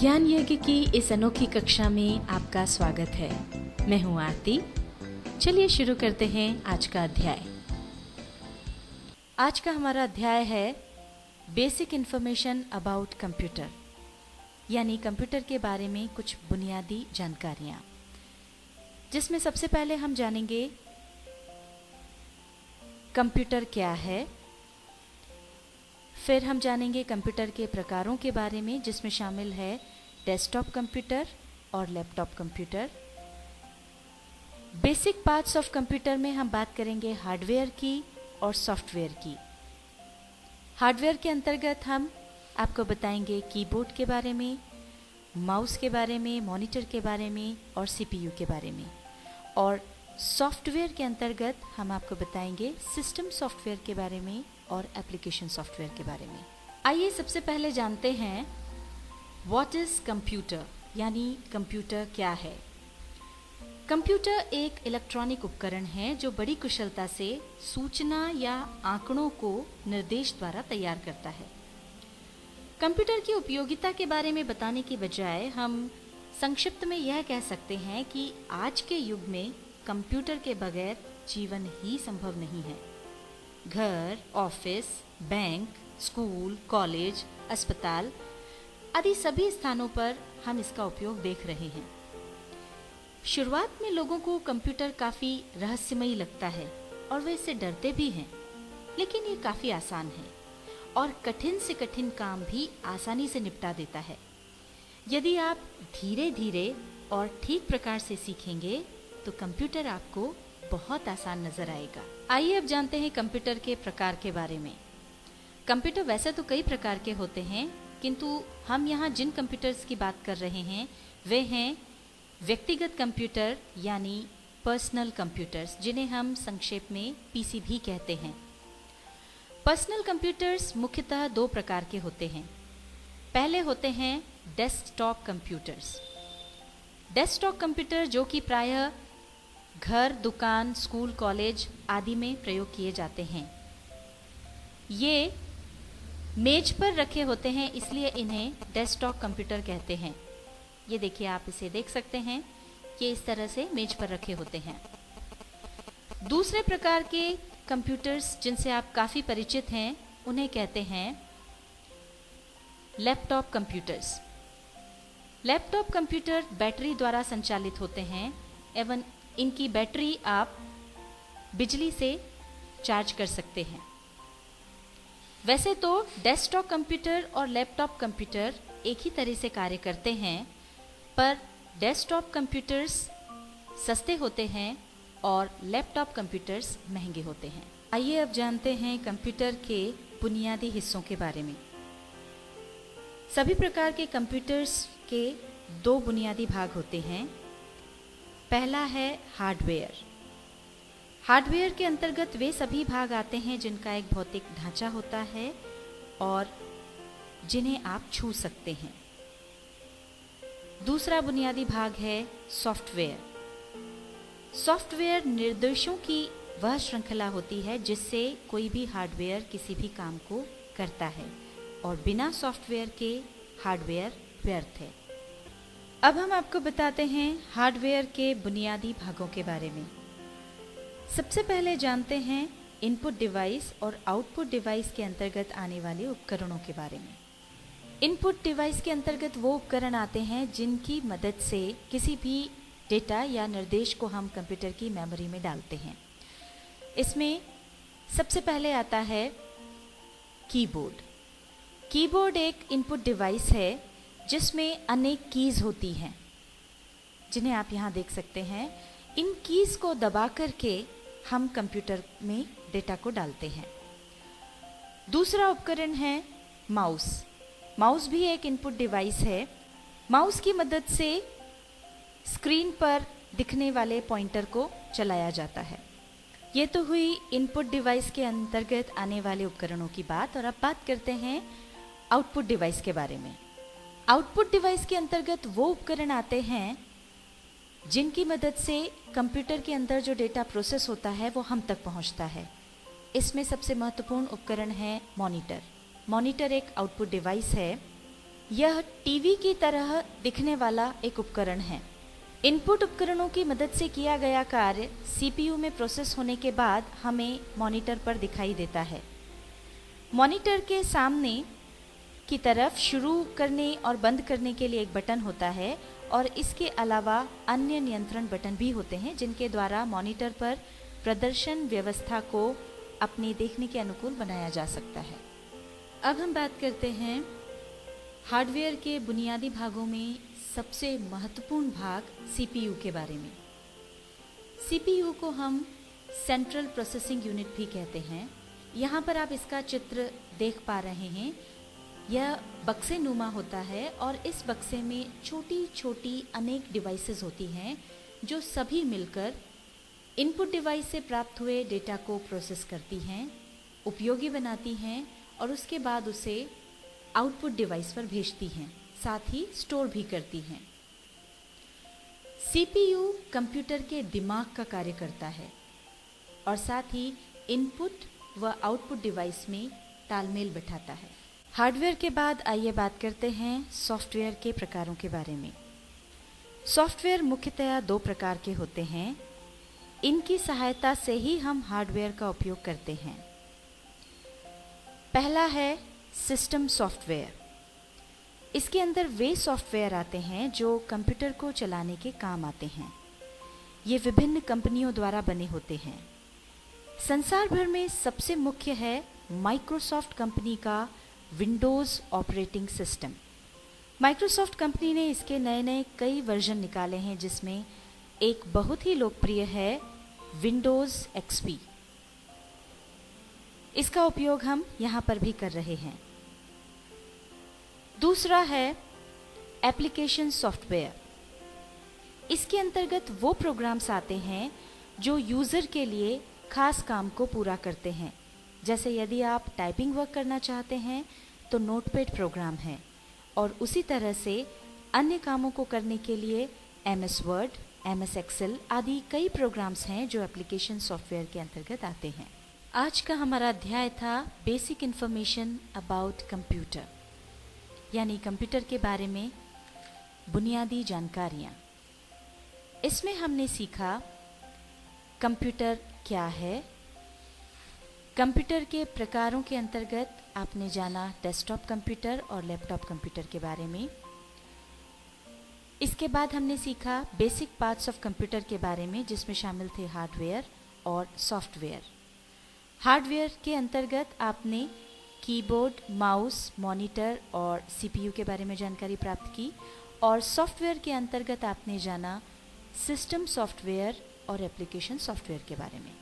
ज्ञान यज्ञ की इस अनोखी कक्षा में आपका स्वागत है। मैं हूं आरती। चलिए शुरू करते हैं आज का अध्याय। आज का हमारा अध्याय है बेसिक इन्फॉर्मेशन अबाउट कंप्यूटर, यानी कंप्यूटर के बारे में कुछ बुनियादी जानकारियां, जिसमें सबसे पहले हम जानेंगे कंप्यूटर क्या है। फिर हम जानेंगे कंप्यूटर के प्रकारों के बारे में, जिसमें शामिल है डेस्कटॉप कंप्यूटर और laptop computer. Basic parts of computer में हम बात करेंगे हार्डवेयर की और सॉफ्टवेयर की। हार्डवेयर के अंतर्गत हम आपको बताएंगे कीबोर्ड के बारे में, माउस के बारे में, मॉनिटर के बारे में और सीपीयू के बारे में। और सॉफ्टवेयर के अंतर्गत हम आपको बताएंगे सिस्टम सॉफ्टवेयर के बारे में और एप्लीकेशन सॉफ्टवेयर के बारे में। आइए सबसे पहले जानते हैं व्हाट इज कंप्यूटर, यानी कंप्यूटर क्या है। कंप्यूटर एक इलेक्ट्रॉनिक उपकरण है जो बड़ी कुशलता से सूचना या आंकड़ों को निर्देश द्वारा तैयार करता है। कंप्यूटर की उपयोगिता के बारे में बताने की बजाय हम संक्षिप्त में यह कह सकते हैं कि आज के युग में कंप्यूटर के बगैर जीवन ही संभव नहीं है। घर, ऑफिस, बैंक, स्कूल, कॉलेज, अस्पताल आदि सभी स्थानों पर हम इसका उपयोग देख रहे हैं। शुरुआत में लोगों को कंप्यूटर काफ़ी रहस्यमयी लगता है और वे इससे डरते भी हैं, लेकिन ये काफ़ी आसान है और कठिन से कठिन काम भी आसानी से निपटा देता है। यदि आप धीरे धीरे और ठीक प्रकार से सीखेंगे तो कंप्यूटर आपको बहुत आसान नजर आएगा। आइए अब जानते हैं कंप्यूटर के प्रकार के बारे में। कंप्यूटर वैसे तो कई प्रकार के होते हैं, किंतु हम यहाँ जिन कंप्यूटर्स की बात कर रहे हैं वे हैं व्यक्तिगत कंप्यूटर, यानी पर्सनल कंप्यूटर्स, जिन्हें हम संक्षेप में पीसी भी कहते हैं। पर्सनल कंप्यूटर्स मुख्यतः दो प्रकार के होते हैं। पहले होते हैं डेस्कटॉप कंप्यूटर्स। डेस्कटॉप कंप्यूटर जो कि प्रायः घर, दुकान, स्कूल, कॉलेज आदि में प्रयोग किए जाते हैं। ये मेज पर रखे होते हैं, इसलिए इन्हें डेस्कटॉप कंप्यूटर कहते हैं। ये देखिए, आप इसे देख सकते हैं, ये इस तरह से मेज पर रखे होते हैं। दूसरे प्रकार के कंप्यूटर्स जिनसे आप काफ़ी परिचित हैं उन्हें कहते हैं laptop computers. Laptop computer battery द्वारा संचालित होते हैं एवं इनकी बैटरी आप बिजली से चार्ज कर सकते हैं। वैसे तो डेस्कटॉप कंप्यूटर और लैपटॉप कंप्यूटर एक ही तरह से कार्य करते हैं, पर डेस्कटॉप कंप्यूटर्स सस्ते होते हैं और लैपटॉप कंप्यूटर्स महंगे होते हैं। आइए अब जानते हैं कंप्यूटर के बुनियादी हिस्सों के बारे में। सभी प्रकार के कंप्यूटर्स के दो बुनियादी भाग होते हैं। पहला है हार्डवेयर। हार्डवेयर के अंतर्गत वे सभी भाग आते हैं जिनका एक भौतिक ढांचा होता है और जिन्हें आप छू सकते हैं। दूसरा बुनियादी भाग है सॉफ्टवेयर। सॉफ्टवेयर निर्देशों की वह श्रृंखला होती है जिससे कोई भी हार्डवेयर किसी भी काम को करता है, और बिना सॉफ्टवेयर के हार्डवेयर व्यर्थ है। अब हम आपको बताते हैं हार्डवेयर के बुनियादी भागों के बारे में। सबसे पहले जानते हैं इनपुट डिवाइस और आउटपुट डिवाइस के अंतर्गत आने वाले उपकरणों के बारे में। इनपुट डिवाइस के अंतर्गत वो उपकरण आते हैं जिनकी मदद से किसी भी डेटा या निर्देश को हम कंप्यूटर की मेमोरी में डालते हैं। इसमें सबसे पहले आता है कीबोर्ड। कीबोर्ड एक इनपुट डिवाइस है जिसमें अनेक कीज होती हैं, जिन्हें आप यहाँ देख सकते हैं। इन कीज को दबा करके हम कंप्यूटर में डेटा को डालते हैं। दूसरा उपकरण है माउस। माउस भी एक इनपुट डिवाइस है। माउस की मदद से स्क्रीन पर दिखने वाले पॉइंटर को चलाया जाता है। ये तो हुई इनपुट डिवाइस के अंतर्गत आने वाले उपकरणों की बात, और अब बात करते हैं आउटपुट डिवाइस के बारे में। आउटपुट डिवाइस के अंतर्गत वो उपकरण आते हैं जिनकी मदद से कंप्यूटर के अंदर जो डेटा प्रोसेस होता है वो हम तक पहुंचता है। इसमें सबसे महत्वपूर्ण उपकरण है मॉनिटर। मॉनिटर एक आउटपुट डिवाइस है। यह टीवी की तरह दिखने वाला एक उपकरण है। इनपुट उपकरणों की मदद से किया गया कार्य सीपीयू में प्रोसेस होने के बाद हमें मॉनिटर पर दिखाई देता है। मॉनिटर के सामने की तरफ शुरू करने और बंद करने के लिए एक बटन होता है और इसके अलावा अन्य नियंत्रण बटन भी होते हैं जिनके द्वारा मॉनिटर पर प्रदर्शन व्यवस्था को अपने देखने के अनुकूल बनाया जा सकता है। अब हम बात करते हैं हार्डवेयर के बुनियादी भागों में सबसे महत्वपूर्ण भाग सीपीयू के बारे में। सीपीयू को हम सेंट्रल प्रोसेसिंग यूनिट भी कहते हैं। यहाँ पर आप इसका चित्र देख पा रहे हैं। यह बक्से नुमा होता है और इस बक्से में छोटी छोटी अनेक डिवाइसेस होती हैं जो सभी मिलकर इनपुट डिवाइस से प्राप्त हुए डेटा को प्रोसेस करती हैं, उपयोगी बनाती हैं और उसके बाद उसे आउटपुट डिवाइस पर भेजती हैं, साथ ही स्टोर भी करती हैं। सीपीयू कंप्यूटर के दिमाग का कार्य करता है और साथ ही इनपुट व आउटपुट डिवाइस में तालमेल बिठाता है। हार्डवेयर के बाद आइए बात करते हैं सॉफ्टवेयर के प्रकारों के बारे में। सॉफ्टवेयर मुख्यतया 2 प्रकार के होते हैं। इनकी सहायता से ही हम हार्डवेयर का उपयोग करते हैं। पहला है सिस्टम सॉफ्टवेयर। इसके अंदर वे सॉफ्टवेयर आते हैं जो कंप्यूटर को चलाने के काम आते हैं। ये विभिन्न कंपनियों द्वारा बने होते हैं। संसार भर में सबसे मुख्य है माइक्रोसॉफ्ट कंपनी का Windows operating system. Microsoft company ने इसके नए नए कई वर्जन निकाले हैं जिसमें एक बहुत ही लोकप्रिय है विंडोज़ एक्सपी। इसका उपयोग हम यहाँ पर भी कर रहे हैं। दूसरा है एप्लीकेशन सॉफ्टवेयर। इसके अंतर्गत वो प्रोग्राम्स आते हैं जो यूज़र के लिए खास काम को पूरा करते हैं। जैसे यदि आप टाइपिंग वर्क करना चाहते हैं तो नोटपैड प्रोग्राम है और उसी तरह से अन्य कामों को करने के लिए MS वर्ड, MS एक्सेल आदि कई प्रोग्राम्स हैं जो एप्लीकेशन सॉफ्टवेयर के अंतर्गत आते हैं। आज का हमारा अध्याय था बेसिक इन्फॉर्मेशन अबाउट कंप्यूटर, यानी कंप्यूटर के बारे में बुनियादी जानकारियाँ। इसमें हमने सीखा कंप्यूटर क्या है। कंप्यूटर के प्रकारों के अंतर्गत आपने जाना डेस्कटॉप कंप्यूटर और लैपटॉप कंप्यूटर के बारे में। इसके बाद हमने सीखा बेसिक पार्ट्स ऑफ कंप्यूटर के बारे में जिसमें शामिल थे हार्डवेयर और सॉफ्टवेयर। हार्डवेयर के अंतर्गत आपने कीबोर्ड, माउस, मॉनिटर और सीपीयू के बारे में जानकारी प्राप्त की और सॉफ्टवेयर के अंतर्गत आपने जाना सिस्टम सॉफ्टवेयर और एप्लीकेशन सॉफ्टवेयर के बारे में।